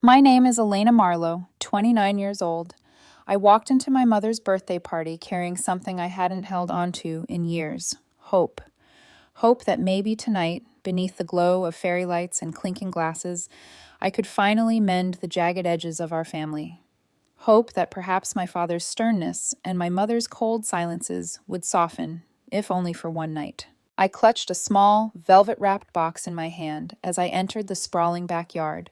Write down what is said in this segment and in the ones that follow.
My name is Elena Marlowe, 29 years old. I walked into my mother's birthday party carrying something I hadn't held onto in years: hope. Hope that maybe tonight, beneath the glow of fairy lights and clinking glasses, I could finally mend the jagged edges of our family. Hope that perhaps my father's sternness and my mother's cold silences would soften, if only for one night. I clutched a small, velvet wrapped box in my hand as I entered the sprawling backyard.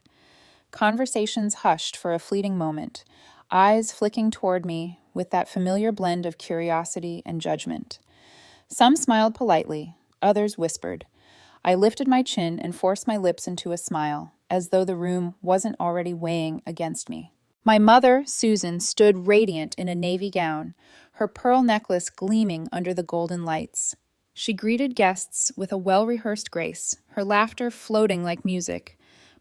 Conversations hushed for a fleeting moment, eyes flicking toward me with that familiar blend of curiosity and judgment. Some smiled politely, others whispered. I lifted my chin and forced my lips into a smile, as though the room wasn't already weighing against me. My mother, Susan, stood radiant in a navy gown, her pearl necklace gleaming under the golden lights. She greeted guests with a well-rehearsed grace, her laughter floating like music.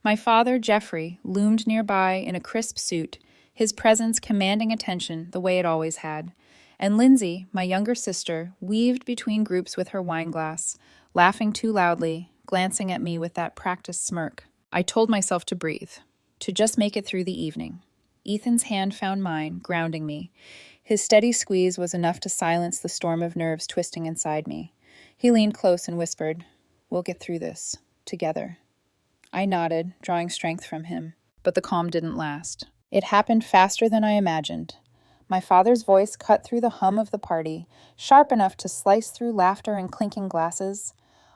My father, Geoffrey, loomed nearby in a crisp suit, his presence commanding attention the way it always had. And Lindsay, my younger sister, weaved between groups with her wineglass, laughing too loudly, glancing at me with that practiced smirk. I told myself to breathe, to just make it through the evening. Ethan's hand found mine, grounding me. His steady squeeze was enough to silence the storm of nerves twisting inside me. He leaned close and whispered, "We'll get through this, together." I nodded, drawing strength from him, but the calm didn't last. It happened faster than I imagined. My father's voice cut through the hum of the party, sharp enough to slice through laughter and clinking glasses.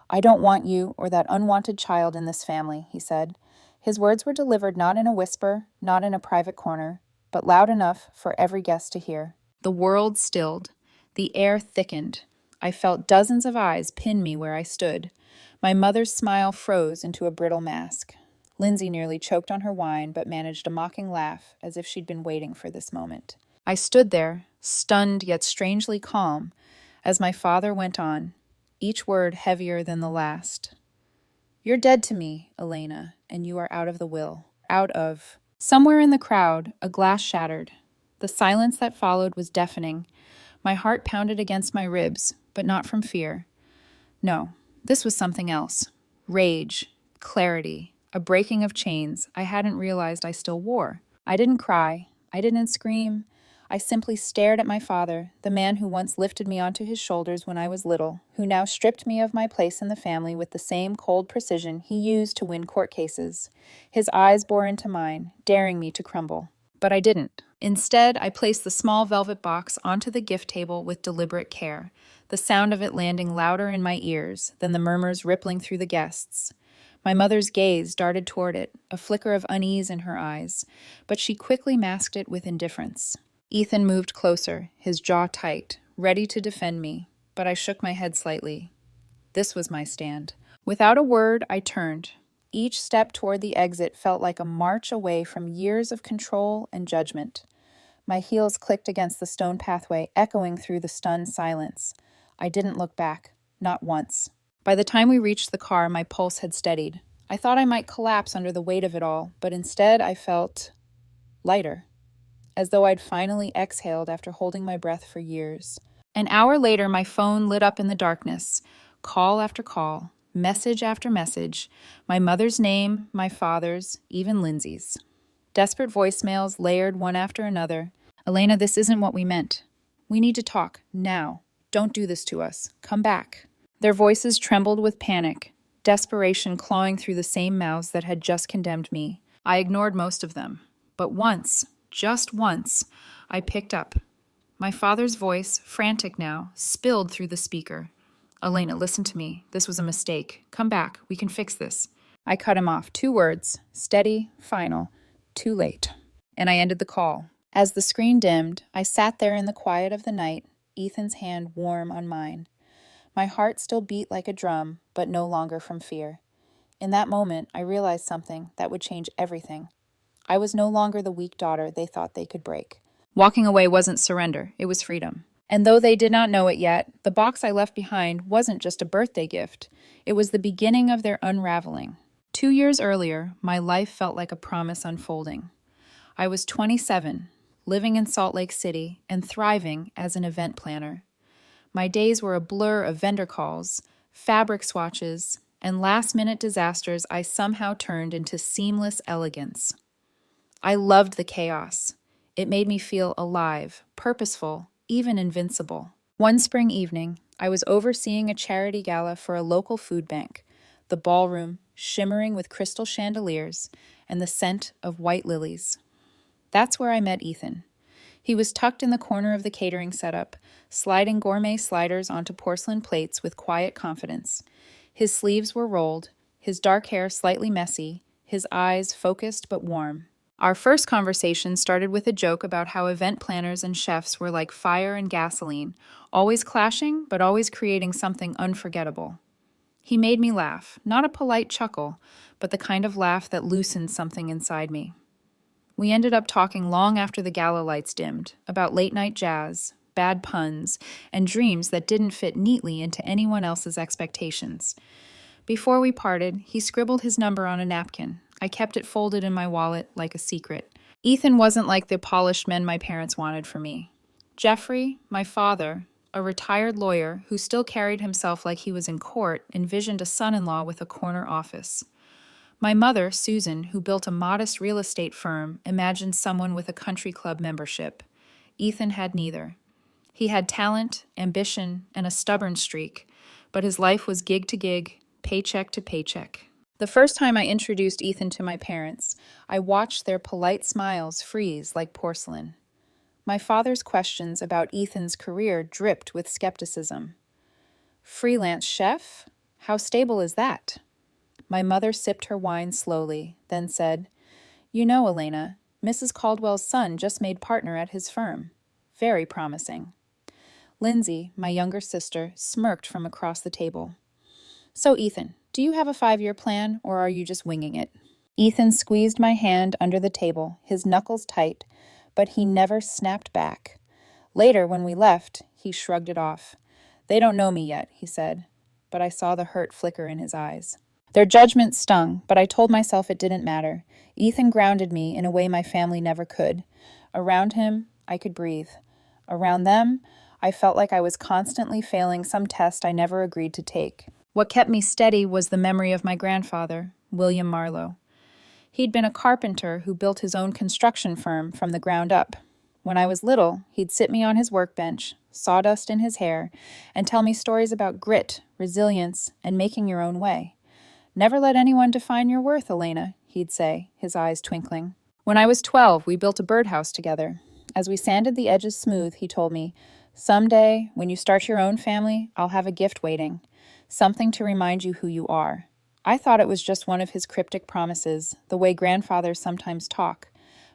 "I don't want you or that unwanted child in this family," he said. His words were delivered not in a whisper, not in a private corner, but loud enough for every guest to hear. The world stilled. The air thickened. I felt dozens of eyes pin me where I stood. My mother's smile froze into a brittle mask. Lindsay nearly choked on her wine, but managed a mocking laugh as if she'd been waiting for this moment. I stood there, stunned yet strangely calm, as my father went on, each word heavier than the last. "You're dead to me, Elena, and you are out of the will. Out of—" Somewhere in the crowd, a glass shattered. The silence that followed was deafening. My heart pounded against my ribs, but not from fear. No, this was something else. Rage, clarity, a breaking of chains I hadn't realized I still wore. I didn't cry. I didn't scream. I simply stared at my father, the man who once lifted me onto his shoulders when I was little, who now stripped me of my place in the family with the same cold precision he used to win court cases. His eyes bore into mine, daring me to crumble. But I didn't. Instead, I placed the small velvet box onto the gift table with deliberate care, the sound of it landing louder in my ears than the murmurs rippling through the guests. My mother's gaze darted toward it, a flicker of unease in her eyes, but she quickly masked it with indifference. Ethan moved closer, his jaw tight, ready to defend me, but I shook my head slightly. This was my stand. Without a word, I turned. Each step toward the exit felt like a march away from years of control and judgment. My heels clicked against the stone pathway, echoing through the stunned silence. I didn't look back, not once. By the time we reached the car, my pulse had steadied. I thought I might collapse under the weight of it all, but instead I felt lighter, as though I'd finally exhaled after holding my breath for years. An hour later, my phone lit up in the darkness. Call after call, message after message, my mother's name, my father's, even Lindsay's. Desperate voicemails layered one after another. "Elena, this isn't what we meant. We need to talk, now. Don't do this to us. Come back." Their voices trembled with panic, desperation clawing through the same mouths that had just condemned me. I ignored most of them. But once, just once, I picked up. My father's voice, frantic now, spilled through the speaker. "Elena, listen to me. This was a mistake. Come back. We can fix this." I cut him off. 2 words, steady, final, too late. And I ended the call. As the screen dimmed, I sat there in the quiet of the night, Ethan's hand warm on mine. My heart still beat like a drum, but no longer from fear. In that moment, I realized something that would change everything. I was no longer the weak daughter they thought they could break. Walking away wasn't surrender, it was freedom. And though they did not know it yet, the box I left behind wasn't just a birthday gift. It was the beginning of their unraveling. 2 years earlier, my life felt like a promise unfolding. I was 27, living in Salt Lake City, and thriving as an event planner. My days were a blur of vendor calls, fabric swatches, and last-minute disasters I somehow turned into seamless elegance. I loved the chaos. It made me feel alive, purposeful, even invincible. One spring evening, I was overseeing a charity gala for a local food bank, the ballroom shimmering with crystal chandeliers and the scent of white lilies. That's where I met Ethan. He was tucked in the corner of the catering setup, sliding gourmet sliders onto porcelain plates with quiet confidence. His sleeves were rolled, his dark hair slightly messy, his eyes focused but warm. Our first conversation started with a joke about how event planners and chefs were like fire and gasoline, always clashing but always creating something unforgettable. He made me laugh, not a polite chuckle, but the kind of laugh that loosened something inside me. We ended up talking long after the gala lights dimmed, about late-night jazz, bad puns, and dreams that didn't fit neatly into anyone else's expectations. Before we parted, he scribbled his number on a napkin. I kept it folded in my wallet like a secret. Ethan wasn't like the polished men my parents wanted for me. Jeffrey, my father, a retired lawyer who still carried himself like he was in court, envisioned a son-in-law with a corner office. My mother, Susan, who built a modest real estate firm, imagined someone with a country club membership. Ethan had neither. He had talent, ambition, and a stubborn streak, but his life was gig to gig, paycheck to paycheck. The first time I introduced Ethan to my parents, I watched their polite smiles freeze like porcelain. My father's questions about Ethan's career dripped with skepticism. Freelance chef? How stable is that? My mother sipped her wine slowly, then said, "You know, Elena, Mrs. Caldwell's son just made partner at his firm. Very promising." Lindsay, my younger sister, smirked from across the table. "So, Ethan, do you have a 5-year plan, or are you just winging it?" Ethan squeezed my hand under the table, his knuckles tight, but he never snapped back. Later, when we left, he shrugged it off. "They don't know me yet," he said, but I saw the hurt flicker in his eyes. Their judgment stung, but I told myself it didn't matter. Ethan grounded me in a way my family never could. Around him, I could breathe. Around them, I felt like I was constantly failing some test I never agreed to take. What kept me steady was the memory of my grandfather, William Marlowe. He'd been a carpenter who built his own construction firm from the ground up. When I was little, he'd sit me on his workbench, sawdust in his hair, and tell me stories about grit, resilience, and making your own way. "Never let anyone define your worth, Elena," he'd say, his eyes twinkling. When I was 12, we built a birdhouse together. As we sanded the edges smooth, he told me, "Someday, when you start your own family, I'll have a gift waiting. Something to remind you who you are." I thought it was just one of his cryptic promises, the way grandfathers sometimes talk.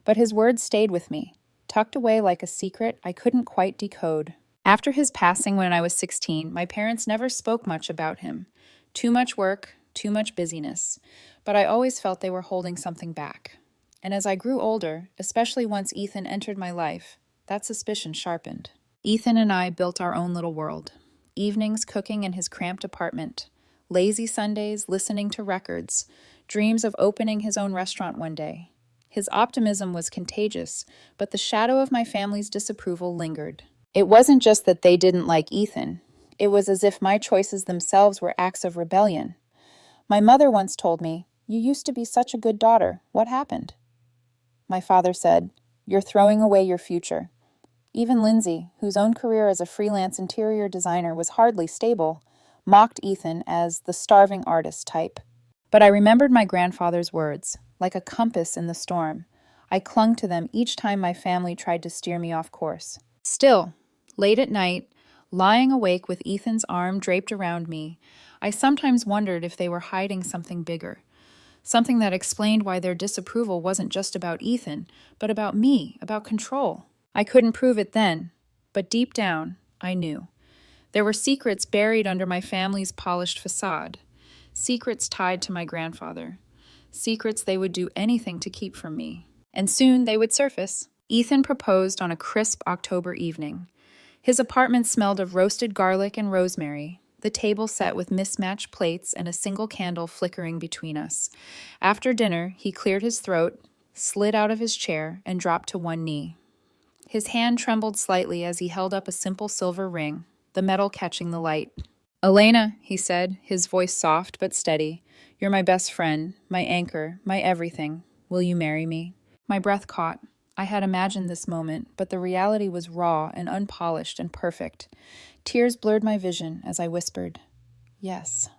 But his words stayed with me, tucked away like a secret I couldn't quite decode. After his passing when I was 16, my parents never spoke much about him. Too much work, too much busyness. But I always felt they were holding something back. And as I grew older, especially once Ethan entered my life, that suspicion sharpened. Ethan and I built our own little world. Evenings cooking in his cramped apartment, lazy Sundays listening to records, dreams of opening his own restaurant one day. His optimism was contagious, but the shadow of my family's disapproval lingered. It wasn't just that they didn't like Ethan. It was as if my choices themselves were acts of rebellion. My mother once told me, "You used to be such a good daughter. What happened?" My father said, "You're throwing away your future." Even Lindsay, whose own career as a freelance interior designer was hardly stable, mocked Ethan as the starving artist type. But I remembered my grandfather's words, like a compass in the storm. I clung to them each time my family tried to steer me off course. Still, late at night, lying awake with Ethan's arm draped around me, I sometimes wondered if they were hiding something bigger, something that explained why their disapproval wasn't just about Ethan, but about me, about control. I couldn't prove it then, but deep down, I knew. There were secrets buried under my family's polished facade, secrets tied to my grandfather, secrets they would do anything to keep from me. And soon they would surface. Ethan proposed on a crisp October evening. His apartment smelled of roasted garlic and rosemary, the table set with mismatched plates and a single candle flickering between us. After dinner, he cleared his throat, slid out of his chair, and dropped to one knee. His hand trembled slightly as he held up a simple silver ring, the metal catching the light. "Elena," he said, his voice soft but steady, "you're my best friend, my anchor, my everything. Will you marry me?" My breath caught. I had imagined this moment, but the reality was raw and unpolished and perfect. Tears blurred my vision as I whispered, "Yes."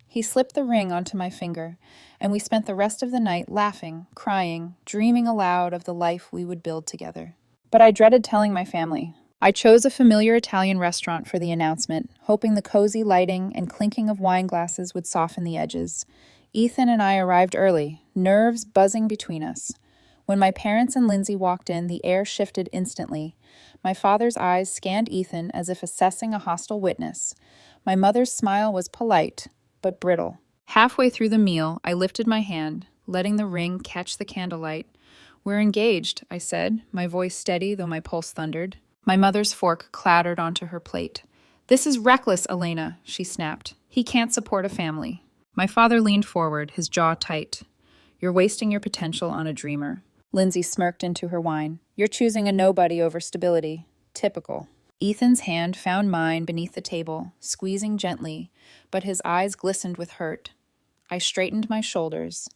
He slipped the ring onto my finger, and we spent the rest of the night laughing, crying, dreaming aloud of the life we would build together. But I dreaded telling my family. I chose a familiar Italian restaurant for the announcement, hoping the cozy lighting and clinking of wine glasses would soften the edges. Ethan and I arrived early, nerves buzzing between us. When my parents and Lindsay walked in, the air shifted instantly. My father's eyes scanned Ethan as if assessing a hostile witness. My mother's smile was polite, but brittle. Halfway through the meal, I lifted my hand, letting the ring catch the candlelight. "We're engaged," I said, my voice steady though my pulse thundered. My mother's fork clattered onto her plate. "This is reckless, Elena," she snapped. "He can't support a family." My father leaned forward, his jaw tight. "You're wasting your potential on a dreamer." Lindsay smirked into her wine. "You're choosing a nobody over stability. Typical." Ethan's hand found mine beneath the table, squeezing gently, but his eyes glistened with hurt. I straightened my shoulders.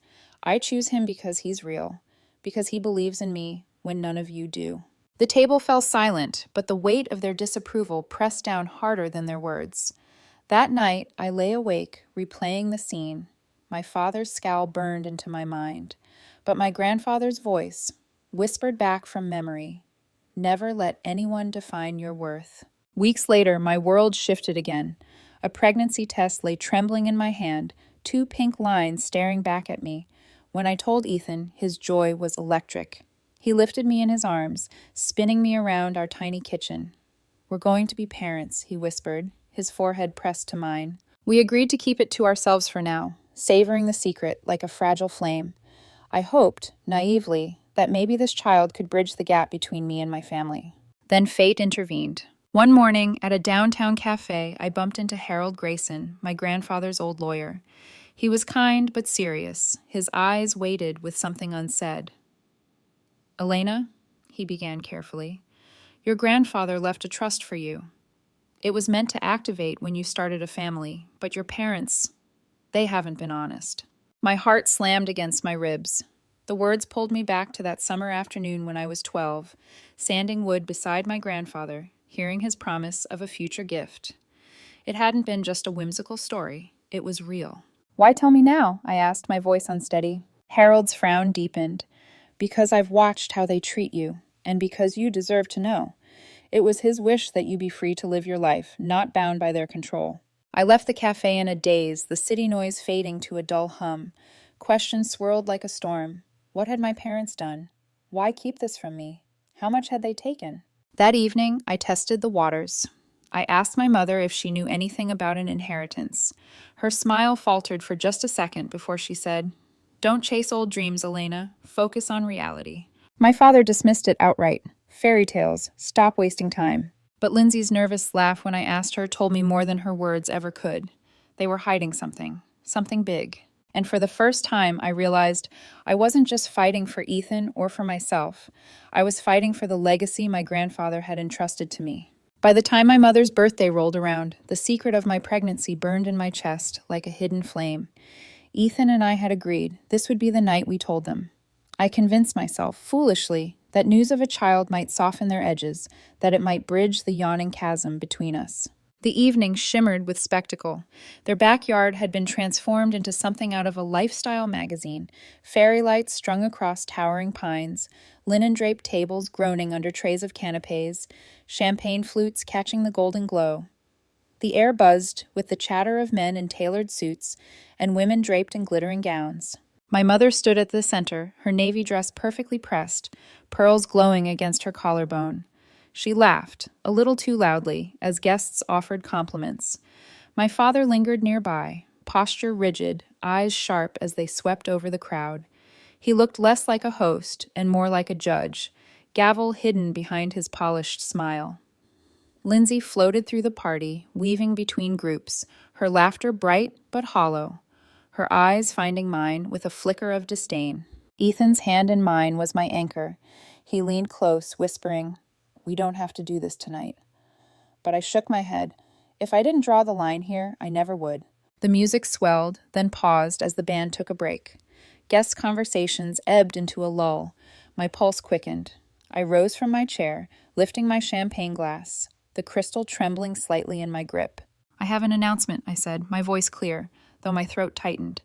I choose him because he's real, because he believes in me when none of you do. The table fell silent, but the weight of their disapproval pressed down harder than their words. That night, I lay awake, replaying the scene. My father's scowl burned into my mind, but my grandfather's voice whispered back from memory, "Never let anyone define your worth." Weeks later, my world shifted again. A pregnancy test lay trembling in my hand, 2 pink lines staring back at me. When I told Ethan, his joy was electric. He lifted me in his arms, spinning me around our tiny kitchen. "We're going to be parents," he whispered, his forehead pressed to mine. We agreed to keep it to ourselves for now, savoring the secret like a fragile flame. I hoped, naively, that maybe this child could bridge the gap between me and my family. Then fate intervened. One morning, at a downtown cafe, I bumped into Harold Grayson, my grandfather's old lawyer. He was kind but serious, his eyes weighted with something unsaid. "Elena," he began carefully, "your grandfather left a trust for you. It was meant to activate when you started a family, but your parents, they haven't been honest." My heart slammed against my ribs. The words pulled me back to that summer afternoon when I was 12, sanding wood beside my grandfather, hearing his promise of a future gift. It hadn't been just a whimsical story, it was real. "Why tell me now?" I asked, my voice unsteady. Harold's frown deepened. "Because I've watched how they treat you, and because you deserve to know. It was his wish that you be free to live your life, not bound by their control." I left the cafe in a daze, the city noise fading to a dull hum. Questions swirled like a storm. What had my parents done? Why keep this from me? How much had they taken? That evening, I tested the waters. I asked my mother if she knew anything about an inheritance. Her smile faltered for just a second before she said, "Don't chase old dreams, Elena. Focus on reality." My father dismissed it outright. "Fairy tales. Stop wasting time." But Lindsay's nervous laugh when I asked her told me more than her words ever could. They were hiding something big. And for the first time, I realized I wasn't just fighting for Ethan or for myself. I was fighting for the legacy my grandfather had entrusted to me. By the time my mother's birthday rolled around, the secret of my pregnancy burned in my chest like a hidden flame. Ethan and I had agreed this would be the night we told them. I convinced myself, foolishly, that news of a child might soften their edges, that it might bridge the yawning chasm between us. The evening shimmered with spectacle. Their backyard had been transformed into something out of a lifestyle magazine, fairy lights strung across towering pines, linen-draped tables groaning under trays of canapes, champagne flutes catching the golden glow. The air buzzed with the chatter of men in tailored suits and women draped in glittering gowns. My mother stood at the center, her navy dress perfectly pressed, pearls glowing against her collarbone. She laughed, a little too loudly, as guests offered compliments. My father lingered nearby, posture rigid, eyes sharp as they swept over the crowd. He looked less like a host and more like a judge, gavel hidden behind his polished smile. Lindsay floated through the party, weaving between groups, her laughter bright but hollow, her eyes finding mine with a flicker of disdain. Ethan's hand in mine was my anchor. He leaned close, whispering, "We don't have to do this tonight." But I shook my head. If I didn't draw the line here, I never would. The music swelled, then paused as the band took a break. Guest conversations ebbed into a lull. My pulse quickened. I rose from my chair, lifting my champagne glass, the crystal trembling slightly in my grip. "I have an announcement," I said, my voice clear, though my throat tightened.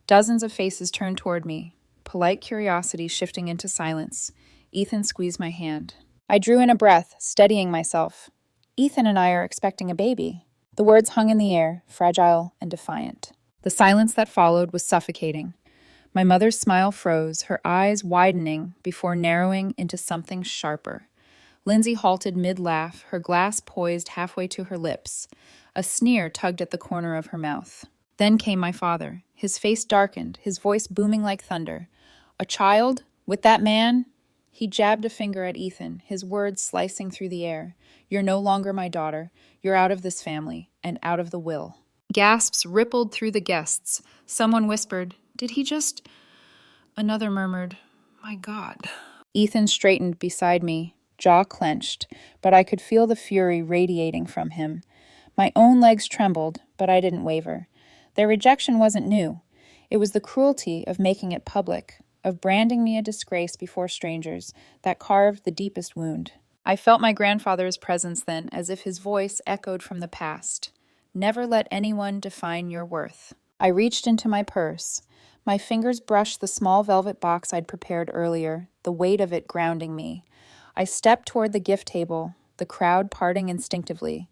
Dozens of faces turned toward me, polite curiosity shifting into silence. Ethan squeezed my hand. I drew in a breath, steadying myself. "Ethan and I are expecting a baby." The words hung in the air, fragile and defiant. The silence that followed was suffocating. My mother's smile froze, her eyes widening before narrowing into something sharper. Lindsay halted mid-laugh, her glass poised halfway to her lips. A sneer tugged at the corner of her mouth. Then came my father. His face darkened, his voice booming like thunder. "A child? With that man?" He jabbed a finger at Ethan, his words slicing through the air. "You're no longer my daughter. You're out of this family, and out of the will." Gasps rippled through the guests. Someone whispered, "Did he just—" Another murmured, "My God." Ethan straightened beside me, jaw clenched, but I could feel the fury radiating from him. My own legs trembled, but I didn't waver. Their rejection wasn't new. It was the cruelty of making it public, of branding me a disgrace before strangers, that carved the deepest wound. I felt my grandfather's presence then, as if his voice echoed from the past. "Never let anyone define your worth." I reached into my purse. My fingers brushed the small velvet box I'd prepared earlier, the weight of it grounding me. I stepped toward the gift table, the crowd parting instinctively.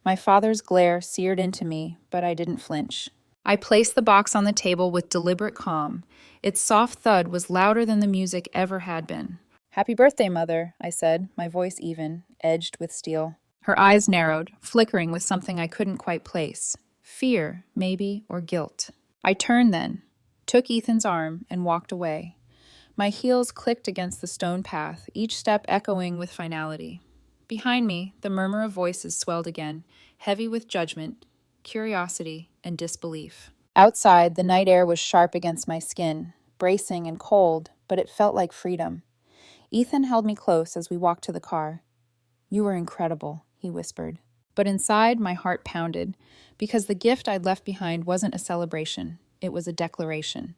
My father's glare seared into me, but I didn't flinch. I placed the box on the table with deliberate calm. Its soft thud was louder than the music ever had been. "Happy birthday, Mother," I said, my voice even, edged with steel. Her eyes narrowed, flickering with something I couldn't quite place. Fear, maybe, or guilt. I turned then, took Ethan's arm, and walked away. My heels clicked against the stone path, each step echoing with finality. Behind me, the murmur of voices swelled again, heavy with judgment, curiosity, and disbelief. Outside, the night air was sharp against my skin, bracing and cold, but it felt like freedom. Ethan held me close as we walked to the car. "You were incredible," he whispered. But inside, my heart pounded, because the gift I'd left behind wasn't a celebration. It was a declaration.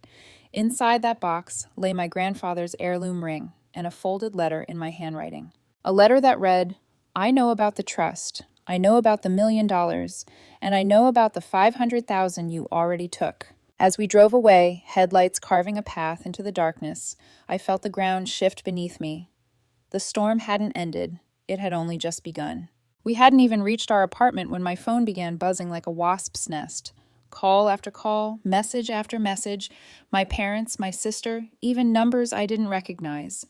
Inside that box lay my grandfather's heirloom ring and a folded letter in my handwriting. A letter that read, "I know about the trust. I know about the $1 million, and I know about the 500,000 you already took." As we drove away, headlights carving a path into the darkness, I felt the ground shift beneath me. The storm hadn't ended. It had only just begun. We hadn't even reached our apartment when my phone began buzzing like a wasp's nest. Call after call, message after message, my parents, my sister, even numbers I didn't recognize.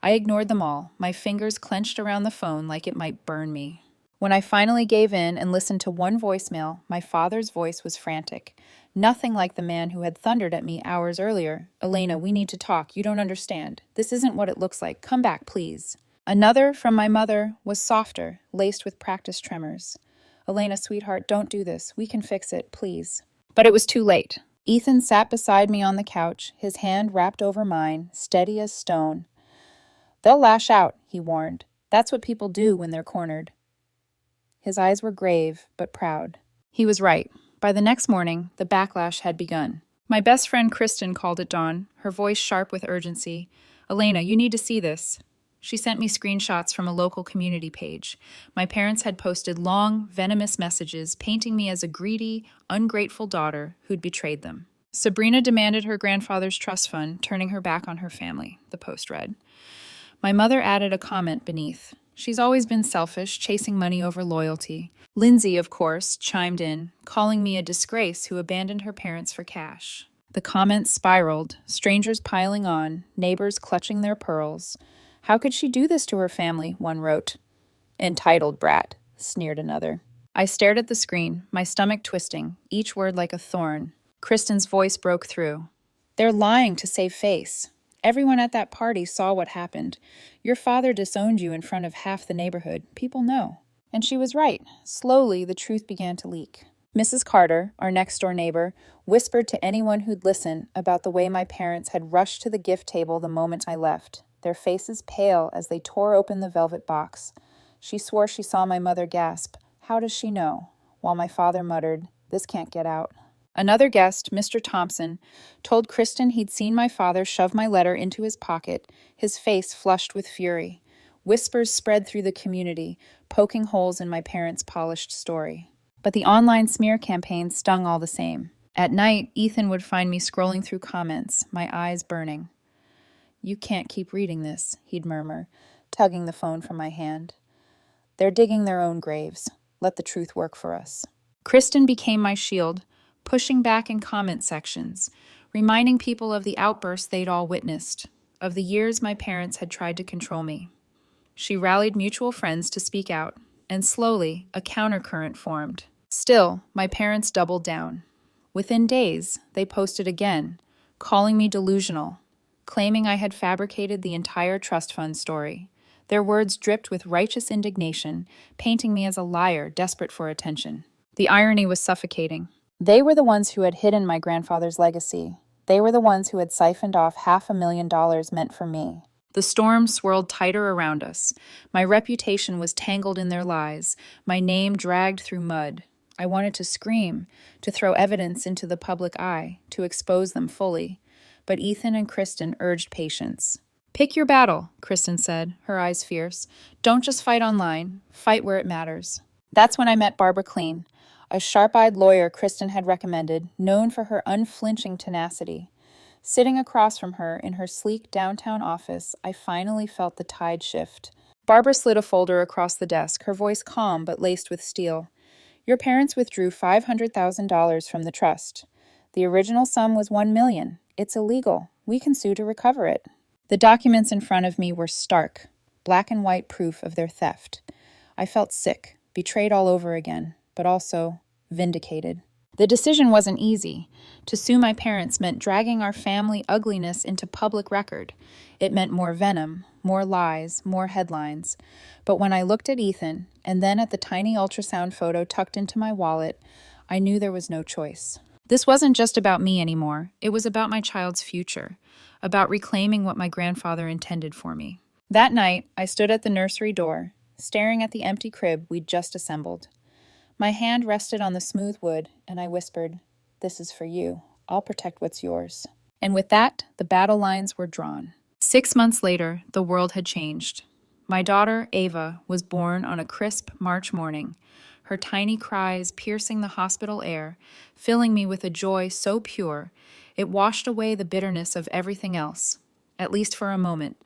I ignored them all, my fingers clenched around the phone like it might burn me. When I finally gave in and listened to one voicemail, my father's voice was frantic. Nothing like the man who had thundered at me hours earlier. "Elena, we need to talk. You don't understand. This isn't what it looks like. Come back, please." Another, from my mother, was softer, laced with practiced tremors. "Elena, sweetheart, don't do this. We can fix it, please." But it was too late. Ethan sat beside me on the couch, his hand wrapped over mine, steady as stone. "They'll lash out," he warned. "That's what people do when they're cornered." His eyes were grave, but proud. He was right. By the next morning, the backlash had begun. My best friend Kristen called at dawn, her voice sharp with urgency. "Elena, you need to see this." She sent me screenshots from a local community page. My parents had posted long, venomous messages painting me as a greedy, ungrateful daughter who'd betrayed them. "Sabrina demanded her grandfather's trust fund, turning her back on her family," the post read. My mother added a comment beneath. "She's always been selfish, chasing money over loyalty." Lindsay, of course, chimed in, calling me a disgrace who abandoned her parents for cash. The comments spiraled, strangers piling on, neighbors clutching their pearls. "How could she do this to her family?" one wrote. "Entitled brat," sneered another. I stared at the screen, my stomach twisting, each word like a thorn. Kristen's voice broke through. "They're lying to save face. Everyone at that party saw what happened. Your father disowned you in front of half the neighborhood. People know." And she was right. Slowly, the truth began to leak. Mrs. Carter, our next-door neighbor, whispered to anyone who'd listen about the way my parents had rushed to the gift table the moment I left, their faces pale as they tore open the velvet box. She swore she saw my mother gasp, "How does she know?" while my father muttered, "This can't get out." Another guest, Mr. Thompson, told Kristen he'd seen my father shove my letter into his pocket, his face flushed with fury. Whispers spread through the community, poking holes in my parents' polished story. But the online smear campaign stung all the same. At night, Ethan would find me scrolling through comments, my eyes burning. "You can't keep reading this," he'd murmur, tugging the phone from my hand. "They're digging their own graves. Let the truth work for us." Kristen became my shield, pushing back in comment sections, reminding people of the outbursts they'd all witnessed, of the years my parents had tried to control me. She rallied mutual friends to speak out, and slowly, a countercurrent formed. Still, my parents doubled down. Within days, they posted again, calling me delusional, claiming I had fabricated the entire trust fund story. Their words dripped with righteous indignation, painting me as a liar desperate for attention. The irony was suffocating. They were the ones who had hidden my grandfather's legacy. They were the ones who had siphoned off $500,000 meant for me. The storm swirled tighter around us. My reputation was tangled in their lies, my name dragged through mud. I wanted to scream, to throw evidence into the public eye, to expose them fully. But Ethan and Kristen urged patience. "Pick your battle," Kristen said, her eyes fierce. "Don't just fight online. Fight where it matters." That's when I met Barbara Clean, a sharp-eyed lawyer Kristen had recommended, known for her unflinching tenacity. Sitting across from her in her sleek downtown office, I finally felt the tide shift. Barbara slid a folder across the desk, her voice calm but laced with steel. "Your parents withdrew $500,000 from the trust. The original sum was $1 million. It's illegal. We can sue to recover it." The documents in front of me were stark, black and white proof of their theft. I felt sick, betrayed all over again, but also vindicated. The decision wasn't easy. To sue my parents meant dragging our family ugliness into public record. It meant more venom, more lies, more headlines. But when I looked at Ethan, and then at the tiny ultrasound photo tucked into my wallet, I knew there was no choice. This wasn't just about me anymore. It was about my child's future, about reclaiming what my grandfather intended for me. That night, I stood at the nursery door, staring at the empty crib we'd just assembled. My hand rested on the smooth wood, and I whispered, "This is for you. I'll protect what's yours." And with that, the battle lines were drawn. 6 months later, the world had changed. My daughter, Ava, was born on a crisp March morning, her tiny cries piercing the hospital air, filling me with a joy so pure, it washed away the bitterness of everything else, at least for a moment.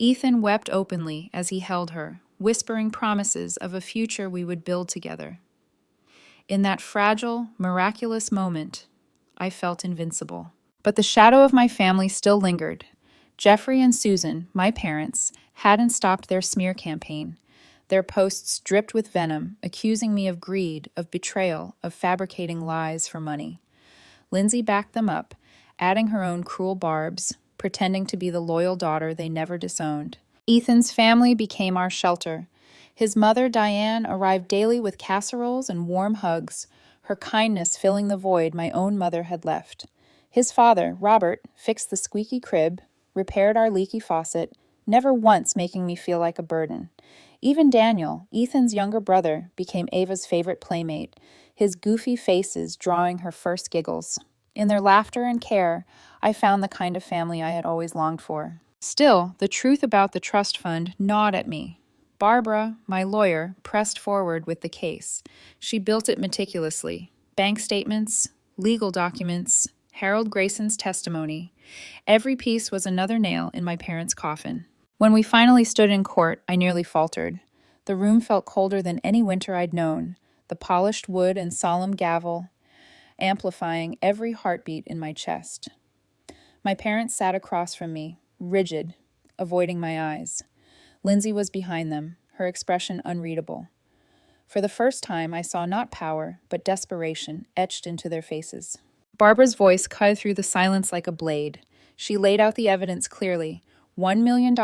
Ethan wept openly as he held her, whispering promises of a future we would build together. In that fragile, miraculous moment, I felt invincible. But the shadow of my family still lingered. Jeffrey and Susan, my parents, hadn't stopped their smear campaign. Their posts dripped with venom, accusing me of greed, of betrayal, of fabricating lies for money. Lindsay backed them up, adding her own cruel barbs, pretending to be the loyal daughter they never disowned. Ethan's family became our shelter. His mother, Diane, arrived daily with casseroles and warm hugs, her kindness filling the void my own mother had left. His father, Robert, fixed the squeaky crib, repaired our leaky faucet, never once making me feel like a burden. Even Daniel, Ethan's younger brother, became Ava's favorite playmate, his goofy faces drawing her first giggles. In their laughter and care, I found the kind of family I had always longed for. Still, the truth about the trust fund gnawed at me. Barbara, my lawyer, pressed forward with the case. She built it meticulously. Bank statements, legal documents, Harold Grayson's testimony. Every piece was another nail in my parents' coffin. When we finally stood in court, I nearly faltered. The room felt colder than any winter I'd known, the polished wood and solemn gavel amplifying every heartbeat in my chest. My parents sat across from me, rigid, avoiding my eyes. Lindsay was behind them, her expression unreadable. For the first time, I saw not power, but desperation etched into their faces. Barbara's voice cut through the silence like a blade. She laid out the evidence clearly. $1 million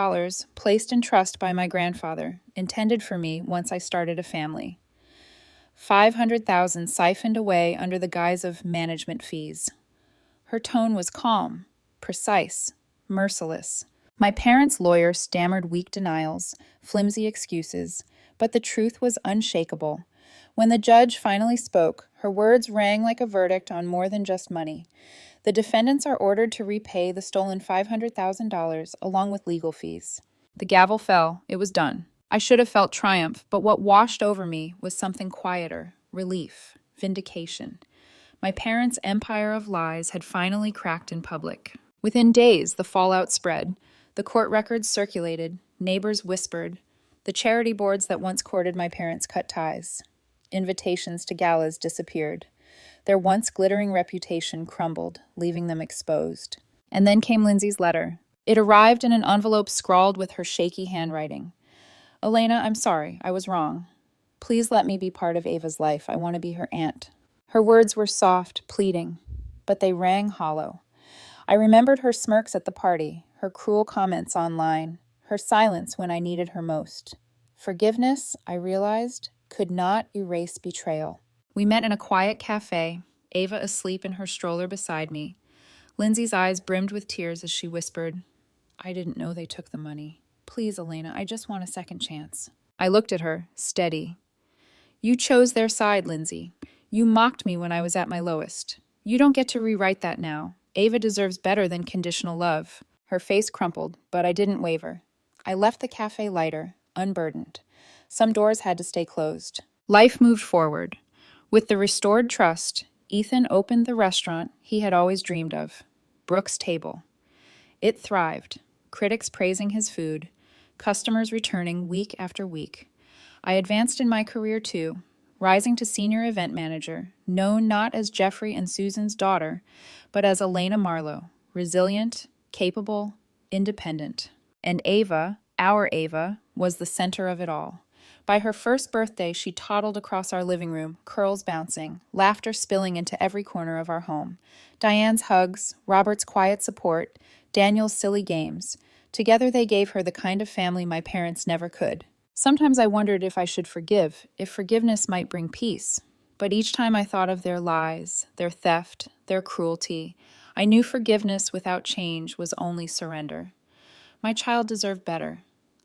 placed in trust by my grandfather, intended for me once I started a family. $500,000 siphoned away under the guise of management fees. Her tone was calm, precise, merciless. My parents' lawyer stammered weak denials, flimsy excuses, but the truth was unshakable. When the judge finally spoke, her words rang like a verdict on more than just money. The defendants are ordered to repay the stolen $500,000 along with legal fees. The gavel fell. It was done. I should have felt triumph, but what washed over me was something quieter, relief, vindication. My parents' empire of lies had finally cracked in public. Within days, the fallout spread. The court records circulated. Neighbors whispered. The charity boards that once courted my parents cut ties. Invitations to galas disappeared. Their once glittering reputation crumbled, leaving them exposed. And then came Lindsay's letter. It arrived in an envelope scrawled with her shaky handwriting. Elena, I'm sorry. I was wrong. Please let me be part of Ava's life. I want to be her aunt. Her words were soft, pleading, but they rang hollow. I remembered her smirks at the party, her cruel comments online, her silence when I needed her most. Forgiveness, I realized, could not erase betrayal. We met in a quiet cafe, Ava asleep in her stroller beside me. Lindsay's eyes brimmed with tears as she whispered, I didn't know they took the money. Please, Elena, I just want a second chance. I looked at her, steady. You chose their side, Lindsay. You mocked me when I was at my lowest. You don't get to rewrite that now. Ava deserves better than conditional love. Her face crumpled, but I didn't waver. I left the cafe lighter, unburdened. Some doors had to stay closed. Life moved forward. With the restored trust, Ethan opened the restaurant he had always dreamed of, Brooke's Table. It thrived, critics praising his food, customers returning week after week. I advanced in my career too, rising to senior event manager, known not as Jeffrey and Susan's daughter, but as Elena Marlowe, resilient, capable, independent. And Ava, our Ava, was the center of it all. By her first birthday, she toddled across our living room, curls bouncing, laughter spilling into every corner of our home. Diane's hugs, Robert's quiet support, Daniel's silly games. Together they gave her the kind of family my parents never could. Sometimes I wondered if I should forgive, if forgiveness might bring peace. But each time I thought of their lies, their theft, their cruelty, I knew forgiveness without change was only surrender. My child deserved better.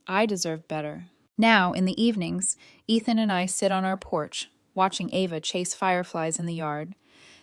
I deserved better. Now, in the evenings, Ethan and I sit on our porch, watching Ava chase fireflies in the yard.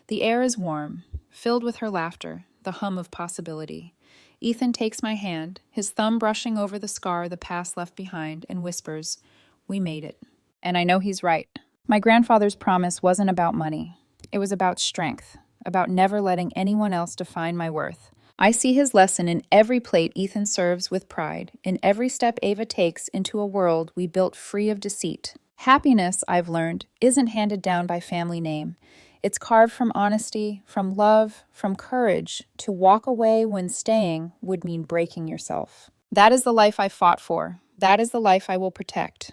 The air is warm, filled with her laughter, the hum of possibility. Ethan takes my hand, his thumb brushing over the scar the past left behind, and whispers, "We made it." And I know he's right. My grandfather's promise wasn't about money. It was about strength, about never letting anyone else define my worth. I see his lesson in every plate Ethan serves with pride, in every step Ava takes into a world we built free of deceit. Happiness, I've learned, isn't handed down by family name. It's carved from honesty, from love, from courage to walk away when staying would mean breaking yourself. That is the life I fought for. That is the life I will protect.